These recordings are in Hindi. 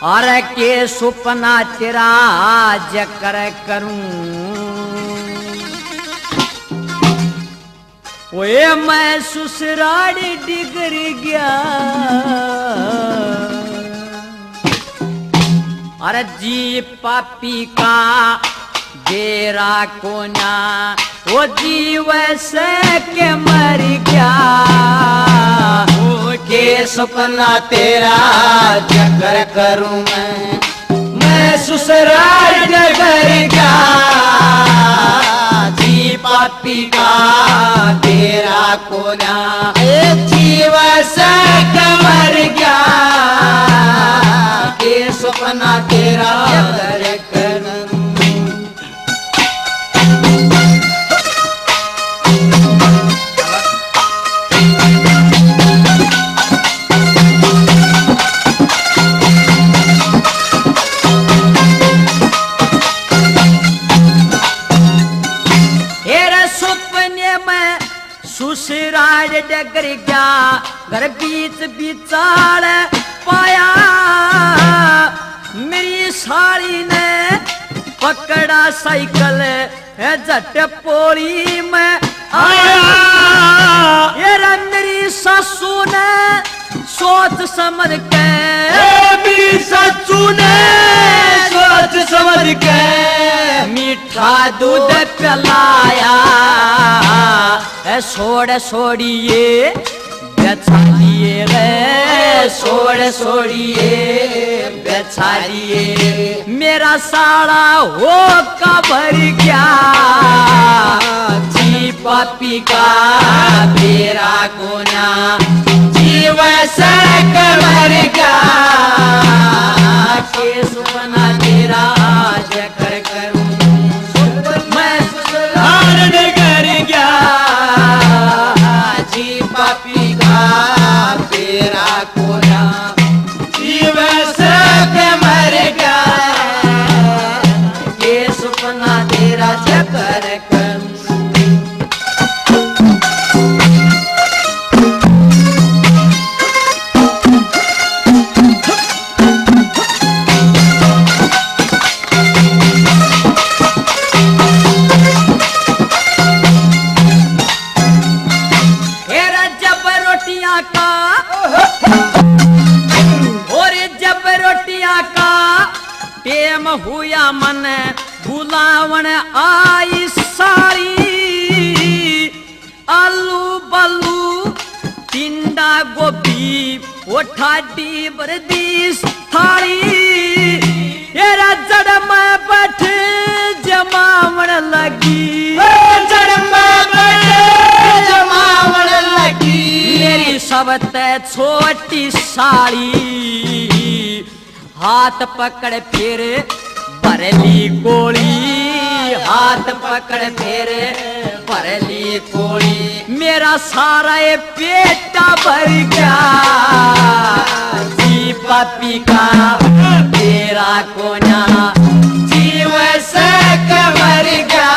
और के सुपना तेरा जकर करूं ओए मैं ससुराड़ी डिगर गया अरे जी पापी का डेरा कोना वो जीव से के मर गया के सपना तेरा जकर करूं मैं ससुराल नगर का जी पापी का तेरा कोना जीव से मर गया के सपना तेरा जकर करूं ससुराल डगर गया घर बीच बिचार पाया मेरी साड़ी ने पकड़ा साइकिल झट पोली में आया ये मेरी सासू ने सोच समझ के मेरी सासू ने सोच समझ के मीठा दूध पिलाया छोड़ छोड़िए बेचा दिए रे छोड़ छोड़िए बेचा दिए मेरा साड़ा हो कबर गया जी पापी का तेरा कोना जीव से कबर गया के सुपना तेरा जकर करूं मैं ससुराल नगर गया पापी का तेरा कोना जीव से मर गया ये सपना तेरा जकर करूं हुआ मन बुलावन आई सारी आलू बलू टिंडा गोभी ठाडी बरदीस थाली तेरा जड़ में बैठ जमावन लगी जड़ में बैठ जमावन लगी मेरी सबते छोटी साड़ी हाथ पकड़ फिर भरली कोली हाथ पकड़ फिर भरली कोली मेरा सारा ये पेटा भर गया जी पापी का तेरा कोना जीव से मर गया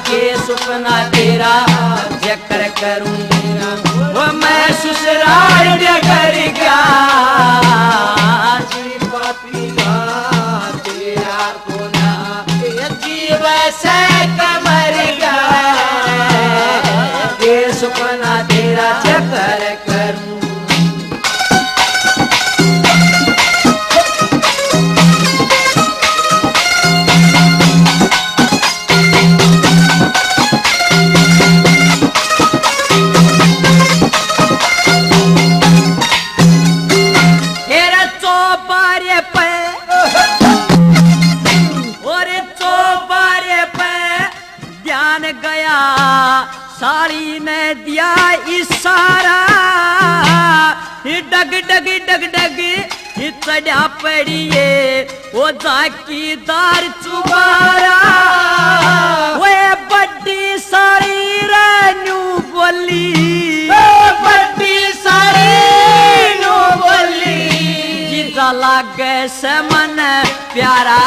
के सुपना तेरा जकर करूं वो मैं ससुराल नगर गया सुपना तेरा जकर करूं तेरा चौबारे पे और चौबारे पे ध्यान गया साड़ी ने दिया इशारा डग डग डग डग चढ़ा पड़िए वो जाकीदार चुबारा वो बड्डी साड़ी रेनू बोली बड्डी साड़ी नो बोली जीता लागे से मन प्यारा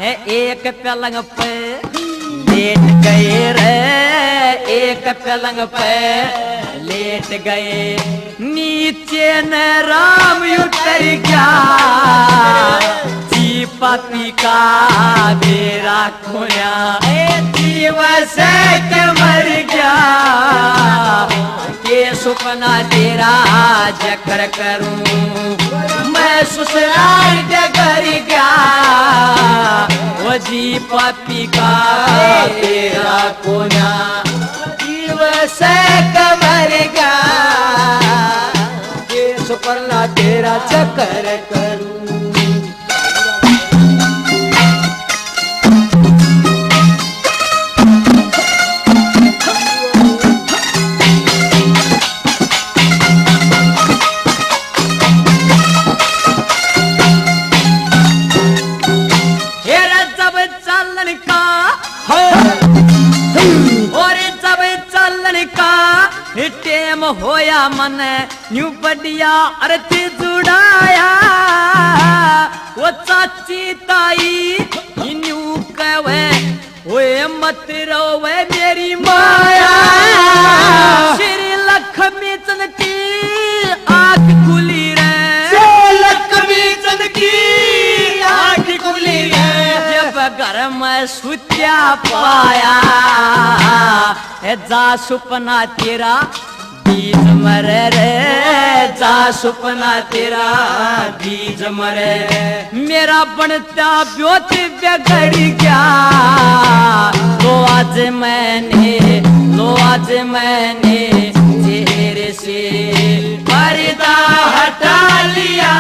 है एक पलंग पे लेट गए रे एक पलंग पे लेट गए नीचे न राम युद्ध पापी का मेरा खोया दिवस के मर गया के सपना तेरा जकर करूं मैं ससुराल डगर गया वो जी पापी का तेरा कोना दिवस कमर गा ये सुपरला तेरा चक्कर करूं चलन का और जब चलन का टेम होया मन न्यू बढ़िया अर्थ जुड़ाया वो चाची ताई न्यू कहे ओए मत रोवे मेरी माया श्री लक्ष्मी चंद की आंख खुली रे लक्ष्मी चंद की आंख खुली रे घर में सुत्या पाया है जा सुपना तेरा बीज मरे रे जा सुपना तेरा बीज मरे मेरा बनता ब्योत बिगड़ गया तो आज मैंने चेहरे से पर्दा हटा लिया